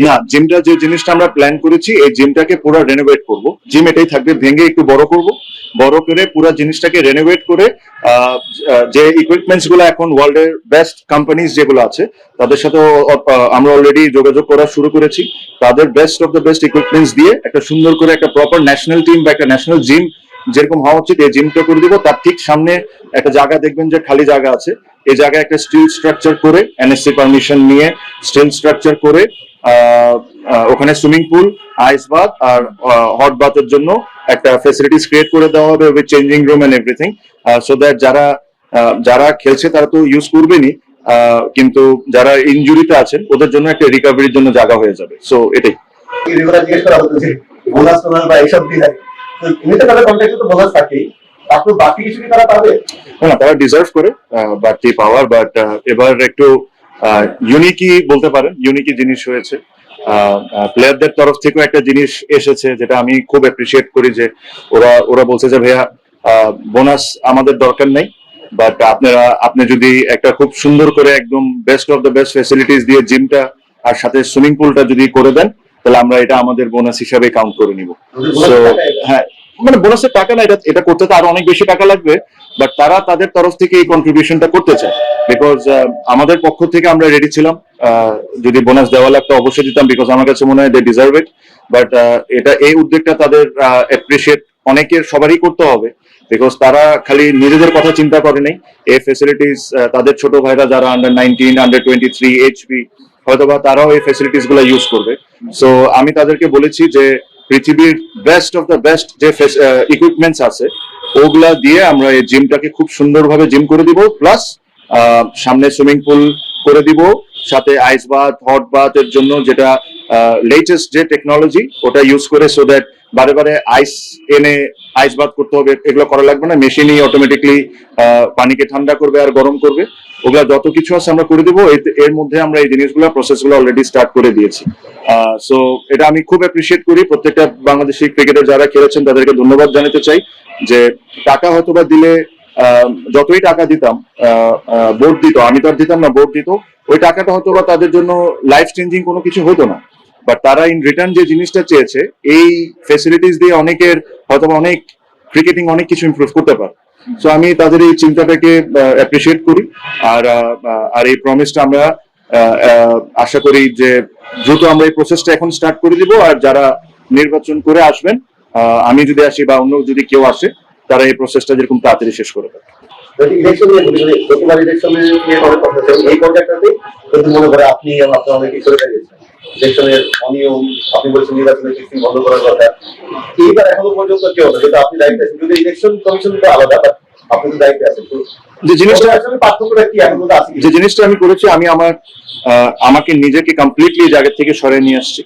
না, জিমটা যে জিনিসটা আমরা প্ল্যান করেছি, এই জিমটাকে পুরো রেনোভেট করব। জিম এটাই থাকবে, ভেঙে একটু বড় করব, বড় করে পুরো জিনিসটাকে রেনোভেট করে যে ইকুইপমেন্টস গুলো এখন ওয়ার্ল্ডের বেস্ট কোম্পানিজ যেগুলো আছে তাদের সাথে আমরা অলরেডি যোগাযোগ করা শুরু করেছি। তাদের best of the best equipments দিয়ে একটা সুন্দর করে একটা প্রপার ন্যাশনাল টিম বা একটা ন্যাশনাল জিম যেরকম হওয়া উচিত এই জিমটা করে দিব। তার ঠিক সামনে একটা জায়গা দেখবেন যে খালি জায়গা আছে, এই জায়গায় একটা স্টিল স্ট্রাকচার করে এনএসসি পারমিশন নিয়ে স্টিল স্ট্রাকচার করে ওখানে সুইমিং পুল, আইস বাথ আর হট বাথের জন্য একটা ফেসিলিটিস ক্রিয়েট করে দেওয়া হবে with changing room and everything, so that যারা খেলছে তারা তো ইউজ করবেনই, কিন্তু যারা ইনজুরিতে আছেন ওদের জন্য একটা রিকভারির জন্য জায়গা হয়ে যাবে। সো এটাই। তারা ডিজার্ভ করে বাড়তি পাওয়ার, বাট এবার একটু ইউনিকই বলতে পারেন, ইউনিকই জিনিস হয়েছে। প্লেয়ারদের তরফ থেকেও একটা জিনিস এসেছে যেটা আমি খুব অ্যাপ্রিসিয়েট করি, যে ওরা বলছে যে ভাইয়া বোনাস আমাদের দরকার নেই, বাট আপনি যদি একটা খুব সুন্দর করে একদম best of the best facilities দিয়ে জিমটা আর সাথে সুইমিং পুলটা যদি করে দেন তাহলে আমরা এটা আমাদের বোনাস হিসাবে কাউন্ট করে নিব। সো হ্যাঁ, মানে বোনাসের টাকা না, এটা করতে তো আরো অনেক বেশি টাকা লাগবে, বাট তারা তাদের তরফ থেকে এই কন্ট্রিবিউশনটা করতে চায়। বিকজ আমাদের পক্ষ থেকে আমরা রেডি ছিলাম, যদি বোনাস দেওয়া লাগতো অবশ্যই দিতাম, বিকজ আমার কাছে মনে হয় দে ডিজার্ভ ইট। বাট এই উদ্যোগটা তাদের অ্যাপ্রিসিয়েট অনেকের সবারই করতে হবে, বিকজ তারা খালি নিজেদের কথা চিন্তা করে নাই, এই ফেসিলিটিস তাদের ছোট ভাইরা যারা আন্ডার 19, আন্ডার 23 এইচপি হয়তোবা তারাও এই ফেসিলিটিস গুলো ইউজ করবে। সো আমি তাদেরকে বলেছি যে পৃথিবীর বেস্ট অফ দ্য বেস্ট যে ইকুইপমেন্টস আছে ওগুলা দিয়ে আমরা এই জিমটাকে খুব সুন্দরভাবে জিম করে দিব, প্লাস সামনে সুইমিং পুল করে দিব, সাথে আইস বাথ, হট বাথ এর জন্য যেটা লেটেস্ট যে টেকনোলজি ওটা ইউজ করে, সো দ্যাট বারে বারে আইস এনে আইস বাথ করতে হবে এগুলো করা লাগবে না, মেশিনই অটোমেটিকলি পানিকে ঠান্ডা করবে আর গরম করবে। ওগুলা যত কিছু আছে আমরা করে দেবো, এর মধ্যে আমরা এই জিনিসগুলো প্রসেসগুলো অলরেডি স্টার্ট করে দিয়েছি। সো এটা আমি খুব অ্যাপ্রিসিয়েট করি, প্রত্যেকটা বাংলাদেশি ক্রিকেটার যারা খেলেছেন তাদেরকে ধন্যবাদ জানাতে চাই, যে টাকা হয়তোবা দিলে যতই টাকা দিতাম বোর্ড দিত, আমি তো আর দিতাম না, বোর্ড দিত, ওই টাকাটা হয়তোবা তাদের জন্য লাইফ চেঞ্জিং কোনো কিছু হতো না, বাট তারা ইন রিটার্ন যে জিনিসটা চেয়েছে এই ফেসিলিটিস দিয়ে অনেকের হয়তোবা অনেক ক্রিকেটিং অনেক কিছু ইমপ্রুভ করতে পারে। সো আমি তাদের এই চিন্তাটাকে অ্যাপ্রিসিয়েট করি, আর এই প্রমিসটা আমরা আশা করি যে দ্রুত আমরা এই প্রসেসটা এখন স্টার্ট করে দিব, আর যারা নির্বাচন করে আসবেন, আমি যদি আসি বা অন্য যদি কেউ আসে, তারা এই প্রসেসটা যেরকম তাড়াতাড়ি শেষ করে দেবে। অনিয়ম আপনি বলছেন, নির্বাচনের সিস্টেম বন্ধ করার কথা, এইবার এখনো পর্যন্ত কেউ না, যেটা আপনি দায়িত্বে আছেন, যদি ইলেকশন কমিশন তো আলাদা, আপনি তো দায়িত্বে আছেন, যে জিনিসটা পার্থক্যটা কি এখন আছে? যে জিনিসটা আমি করেছি, আমি আমাকে নিজেকে কমপ্লিটলি জায়গা থেকে সরিয়ে নিয়ে আসছি।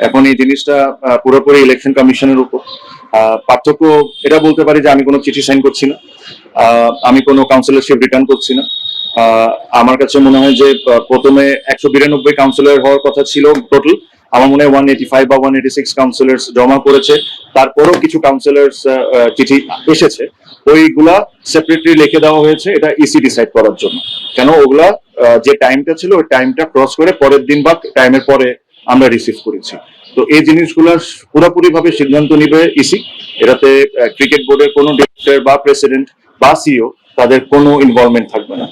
এখন এই জিনিসটা পুরোপুরি ইলেকশন কমিশনের উপর। পার্থক্য এটা বলতে পারি যে আমি কোনো চিঠি সাইন করছি না, আমি কোনো কাউন্সিলরশিপ রিটার্ন করছি না। আমার কাছে মনে হয় যে প্রথমে 192 কাউন্সিলর হওয়ার কথা ছিল টোটাল, আমার মনে হয় 185 বা 186 কাউন্সিলর্স জমা করেছে, তারপরও কিছু কাউন্সিলর্স চিঠি এসেছে, ওইগুলা সেপারেটলি লিখে দেওয়া হয়েছে, এটা ইসি ডিসাইড করার জন্য। কেন ওগুলা যে টাইমটা ছিল ওই টাইমটা ক্রস করে পরের দিন বা টাইমের পরে আমরা রিসিভ করেছি। তো এই জিনিসগুলোর পুরোপুরি ভাবে সিদ্ধান্ত নিবে ইসি, এটাতে ক্রিকেট বোর্ডের কোনো ডিরেক্টর বা প্রেসিডেন্ট বা সিইও তাদের কোনো ইনভলভমেন্ট থাকবে না।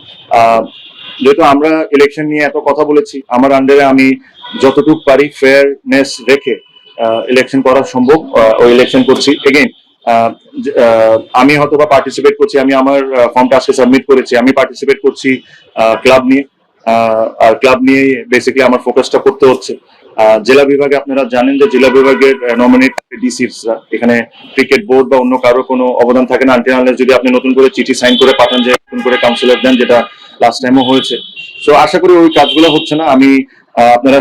যেহেতু আমরা ইলেকশন নিয়ে এত কথা বলেছি, আমার আন্ডারে আমি যতটুকু পারি ফেয়ারনেস রেখে ইলেকশন করা সম্ভব ওই ইলেকশন করছি। এগেইন আমি হয়তো বা পার্টিসিপেট করছি, আমি আমার ফর্মটা আজকে সাবমিট করেছি, আমি পার্টিসিপেট করছি ক্লাব নিয়ে, আর ক্লাব নিয়ে বেসিক্যালি আমার ফোকাসটা করতে হচ্ছে। জেলা বিভাগে আপনারা জানেন যে জেলা বিভাগের নমিনেট ডিসিরা, এখানে ক্রিকেট বোর্ড বা অন্য কারো কোনো অবদান থাকে না, আনটিল যদি আপনি নতুন করে চিঠি সাইন করে পাঠান যে নতুন করে কাউন্সিলর দেন, যেটা লাস্ট টাইমও হয়েছে। সো আশা করি ওই কাজগুলো হচ্ছে না। আমি আপনারা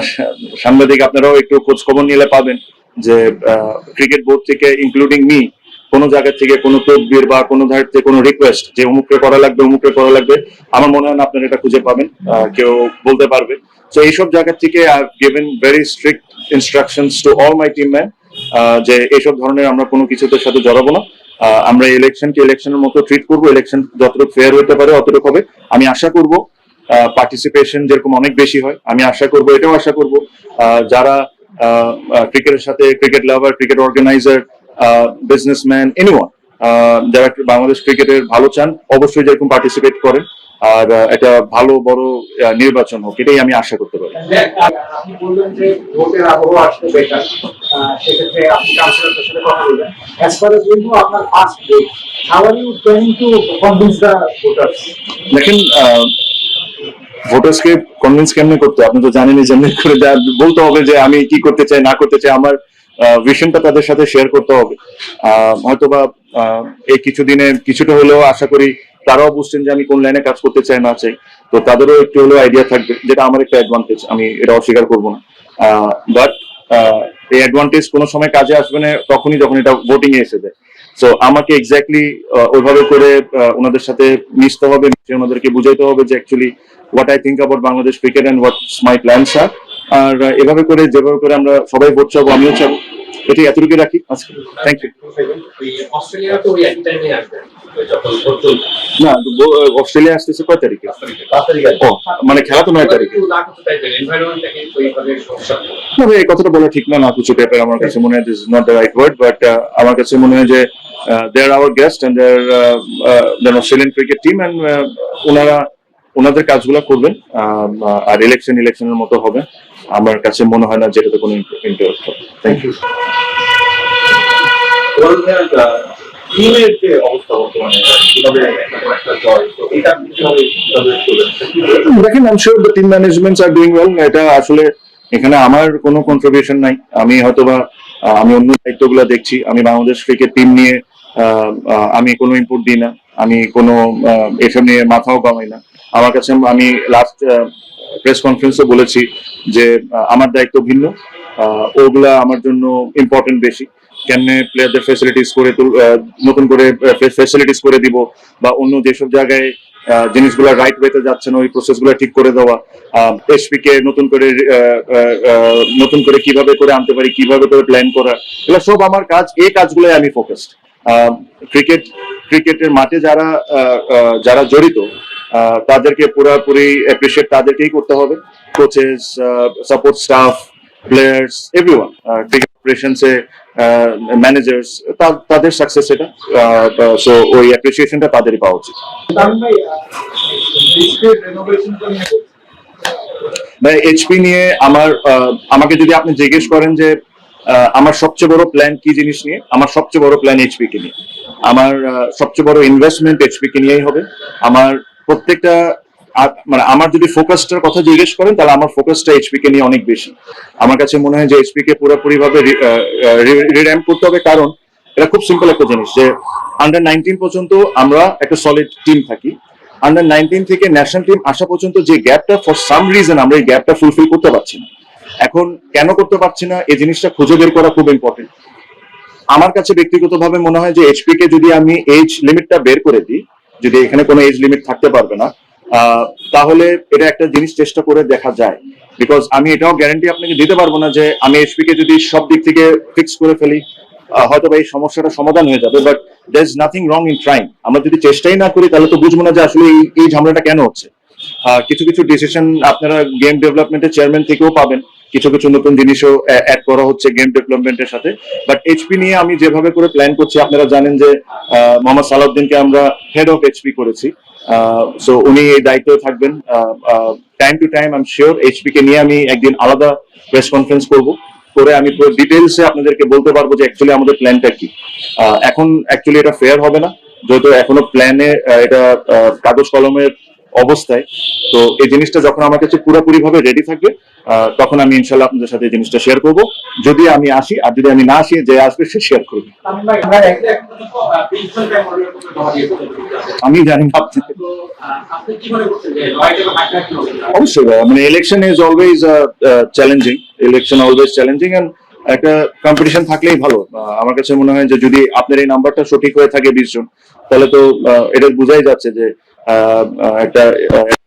সাংবাদিক আপনারাও একটু খোঁজ খবর নিলে পাবেন যে ক্রিকেট বোর্ড থেকে ইনক্লুডিং মি কোনো জায়গা থেকে কোনো তদবির বা কোনো ধার থেকে কোনো রিকোয়েস্ট যে অমুকরে করা লাগবে অমুকরে করা লাগবে, আমার মনে হয় না আপনারা এটা খুঁজে পাবেন, কেউ বলতে পারবে। সো এইসব জায়গা থেকে I have given very strict instructions to all my team man, যে এইসব ধরনের আমরা কোনো কিছুতে সাথে জড়াবো না, আমরা ইলেকশনকে ইলেকশনের মতো ট্রিট করবো, ইলেকশন যতটুকু ফেয়ার হতে পারে অতটুকু হবে। আমি আশা করবো পার্টিসিপেশন যেরকম অনেক বেশি হয়, আমি আশা করব, এটাও আশা করব যারা ক্রিকেটের সাথে, cricket lover, cricket organiser, businessman, anyone যারা বাংলাদেশ ক্রিকেটের ভালো চান, অবশ্যই যেরকম পার্টিসিপেট করেন, আর একটা ভালো বড় নির্বাচন হোক, এটাই আমি আশা করতে পারি। আপনি বললেন যে ভোটের আবহাওয়া আসতে বেটার, সেক্ষেত্রে আপনি কাউন্সিলরদের সাথে কথা বলবেন। As far as we know, আপনার first day, how are you trying to convince the voters? দেখেন, ভোটার্সকে কনভিন্স কেমনে করতে, আপনি তো জানেনই, যেমনি করে যা বলতে হবে যে আমি কি করতে চাই না করতে চাই, আমার ভিশনটা তাদের সাথে শেয়ার করতে হবে। হয়তোবা এই কিছুদিনে কিছুটা হলেও আশা করি তারাও বুঝছেন যে আমি কোন লাইনে কাজ করতে চাই না চাই, তো তাদেরও একটু হলেও আইডিয়া থাকবে, যেটা আমার একটা অ্যাডভান্টেজ, আমি এটা অস্বীকার করবো না। বাট এই অ্যাডভান্টেজ কোনো সময় কাজে আসবে না তখনই যখন এটা ভোটিং এ এসে যায়। সো আমাকে এক্স্যাক্টলি ওইভাবে করে ওনাদের সাথে মিশতে হবে, ওনাদেরকে বুঝাইতে হবে যে actually what I think about Bangladesh cricket and what's my plans are. আর এভাবে করে যেভাবে করে আমরা সবাই ভোট চাবো, আমিও চাবো, এটি এতটুকু রাখি আজকে। Thank you. অস্ট্রেলিয়া তো ওই একই টাইমে আসবে যখন ভোট চলবে। না, অস্ট্রেলিয়া আসতেছে কয় তারিখে? 5 তারিখে ও, মানে খেলা তো 9 তারিখে। না করতে চাইবেন, এনভায়রনমেন্টটাকে ওইভাবে সমস্যা হবে। না ভাই, এই কথাটা বলা ঠিক না, না কিছু পেপার, আমার কাছে মনে হয় this is not the right word, but আমার কাছে মনে হয় যে they are our guest and they are Australian cricket team, and ওনাদের কাজগুলো করবেন, আর ইলেকশনের মতো হবে। আমার কাছে মনে হয় না যেটাতে কোনো ইন্টারেস্ট হবে। Thank you. টিমের যে অবস্থা বর্তমানে, কিভাবে একটা জয়, তো এটা কিভাবে করবেন? দেখেন, I am sure the team ম্যানেজমেন্টস are doing well. এটা আসলে এখানে আমার কোনো কন্ট্রিবিউশন নাই। আমি হয়তোবা আমি অন্য দায়িত্বগুলো দেখছি। আমি বাংলাদেশ ক্রিকেট টিম নিয়ে আমি কোনো ইনপুট দিই না, আমি কোনো এসব নিয়ে মাথাও কামাই না। আমার কাছে, আমি লাস্ট প্রেস কনফারেন্সে বলেছি যে আমার দায়িত্ব ভিন্ন, ওগুলা আমার জন্য ইম্পর্টেন্ট বেশি। কেমনে প্লেয়ারদের ফ্যাসিলিটিস করে নতুন করে ফ্যাসিলিটিস করে দিব, বা অন্য যেসব জায়গায় জিনিসগুলো রাইট ওয়েতে যাচ্ছে না, ওই প্রসেসগুলো ঠিক করে দেওয়া, এসপি কে নতুন করে কিভাবে করে আনতে পারি, কিভাবে করে প্ল্যান করা, এগুলো সব আমার কাজ। এই কাজগুলোই আমি ফোকাসড। ক্রিকেটের মাঠে যারা জড়িত, তাদেরকে পুরোপুরি অ্যাপ্রিশিয়েট তাদেরকেই করতে হবে। Coaches, support staff, players, everyone, cricket অপারেশনসে ম্যানেজার্স, তাদের সাকসেস এটা। সো ওই অ্যাপ্রিসিয়েশনটা তাদেরই পাওয়া উচিত। তামিম ভাই, ডিস্ট্রিক্ট রেনোভেশন নিয়ে ভাই, এইচপি নিয়ে আমাকে যদি আপনি জিজ্ঞেস করেন যে আমার সবচেয়ে বড় প্ল্যান কি জিনিস নিয়ে, আমার সবচেয়ে বড় প্ল্যান এইচপি কে নিয়ে। আমার সবচেয়ে বড় ইনভেস্টমেন্ট এইচপি কে নিয়েই হবে। আমার প্রত্যেকটা, মানে আমার যদি ফোকাসটার কথা জিজ্ঞেস করেন, তাহলে আমার ফোকাসটা এইচপি কে নিয়ে অনেক বেশি। আমার কাছে মনে হয় যে এইচপি কে পুরোপুরি ভাবে রির্যাম্প করতে হবে, কারণ এটা খুব সিম্পল একটা জিনিস যে আন্ডার-19 পর্যন্ত আমরা একটা সলিড টিম থাকি। আন্ডার-19 থেকে ন্যাশনাল টিম আসা পর্যন্ত যে গ্যাপটা, ফর সাম রিজন আমরা এই গ্যাপটা ফুলফিল করতে পারছি না। এখন কেন করতে পারছি না, এই জিনিসটা খুঁজে বের করা খুব ইম্পর্টেন্ট। আমার কাছে ব্যক্তিগতভাবে মনে হয় যে এইচপি কে যদি আমি এজ লিমিটটা বের করে দিই, যদি এখানে কোনো এজ লিমিট থাকতে পারবে না, তাহলে এটা একটা জিনিস চেষ্টা করে দেখা যায়। বিকজ আমি এটাও গ্যারান্টি আপনাকে দিতে পারবো না যে আমি এইচপি কে যদি সব দিক থেকে ফিক্স করে ফেলি, হয়তো এই সমস্যাটা সমাধান হয়ে যাবে, but there is nothing wrong in trying. আমরা যদি চেষ্টাই না করি, তাহলে তো বুঝবো না যে আসলে এই ঝামেলাটা কেন হচ্ছে। কিছু কিছু ডিসিশন আপনারা গেম ডেভেলপমেন্টের চেয়ারম্যান থেকেও পাবেন, কিছু কিছু নতুন জিনিসও অ্যাড করা হচ্ছে গেম ডেভেলপমেন্টের সাথে। বাট এইচপি নিয়ে আমি যেভাবে করে প্ল্যান করছি, আপনারা জানেন যে মোহাম্মদ সালাউদ্দিনকে আমরা হেড অফ এইচপি করেছি। সো উনি এই দায়িত্বে থাকবেন। Time to time I am sure HP কে নিয়ে আমি একদিন আলাদা প্রেস কনফারেন্স করে আমি পুরো ডিটেলসে আপনাদেরকে বলতে পারবো যে অ্যাকচুয়ালি আমাদের প্ল্যানটা কি। এখন অ্যাকচুয়ালি এটা ফেয়ার হবে না, যেহেতু এখনো প্ল্যানে এটা কাগজ কলমের অবস্থায়। তো এই জিনিসটা যখন আমার কাছে পুরোপুরি ভাবে রেডি থাকবে, তখন আমি ইনশাল্লাহ আপনাদের সাথে এই জিনিসটা শেয়ার করবো। যদি আমি আসি, আর যদি আমি না আসি, যে আসবে সে শেয়ার করবে। তামিম ভাই, আমরা এখন প্রিন্সিপাল টাইম অলরেডি জমা দিয়েছি। আমি জানি না আপনি তো আপনি কি মনে করছেন যে লড়াইটা হাঁটাহাঁটি হবে? অবশ্যই, মানে election is always challenging, election always challenging, and একটা কম্পিটিশন থাকলেই ভালো। আমার কাছে মনে হয় যে যদি আপনার এই নাম্বারটা সঠিক হয়ে থাকে 20 জন, তাহলে তো এটা বোঝাই যাচ্ছে যে একটা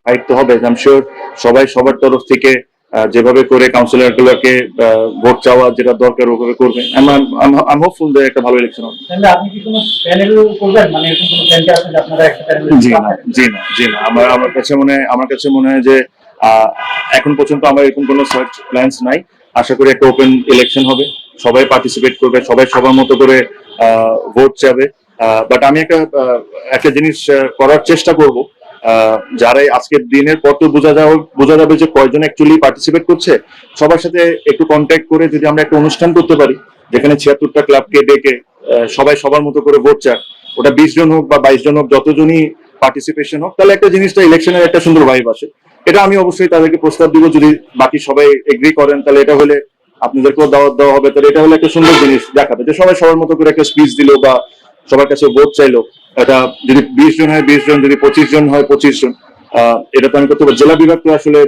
ফাইট তো হবে। আই এম শিওর সবাই সবার তরফ থেকে যেভাবে করে কাউন্সিলর গুলোকে ভোট চাওয়া যেটা দরকার ওভাবে করবে। আই হোপফুল যে একটা ভালো ইলেকশন হবে। তাহলে আপনি কি কোনো প্যানেল করবেন, মানে এরকম কোনো প্ল্যান আছে যে আপনারা একটা প্যানেল? জি না আমার কাছে মনে হয় যে এখন পর্যন্ত আমার এরকম কোনো সার্চ প্ল্যানস নাই। আশা করি একটা ওপেন ইলেকশন হবে, সবাই পার্টিসিপেট করবে, সবাই সবার মতো করে ভোট চাবে। বাট আমি একটা জিনিস করার চেষ্টা করব, যারা আজকের দিনের পর তো বোঝা যাবে যে কয়জন অ্যাকচুয়ালি পার্টিসিপেট করছে। সবার সাথে একটু কন্ট্যাক্ট করে যদি আমরা একটা অনুষ্ঠান করতে পারি যেখানে 76টা ক্লাবকে ডেকে সবাই সবার মতো করে ভোট চাক, ওটা 20 জন হোক বা 22 জন হোক, যতজনই পার্টিসিপেশন হোক, তাহলে একটা জিনিসটা ইলেকশনের একটা সুন্দর ভাইব আসে। এটা আমি অবশ্যই তাদেরকে প্রস্তাব দিব, যদি বাকি সবাই এগ্রি করেন তাহলে এটা হলে আপনাদেরকেও দাওয়াত দেওয়া হবে। তাহলে এটা হলে একটা সুন্দর জিনিস দেখাবে যে সবাই সবার মতো করে একটা স্পিচ দিল বা সবার কাছে ভোট চাইলো। এটা যদি 20 জন হয় 20 জন, যদি 25 জন হয় 25 জন, এটা তো আমি করতে পারি। জেলা বিভাগ তো আসলে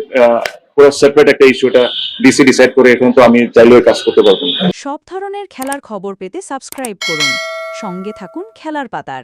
পুরো সেপারেট একটা ইস্যু, এটা ডিসি ডিসাইড করে, এখন তো আমি চাইলেও কাজ করতে পারবো না। সব ধরনের খেলার খবর পেতে সাবস্ক্রাইব করুন, সঙ্গে থাকুন খেলার পাতার।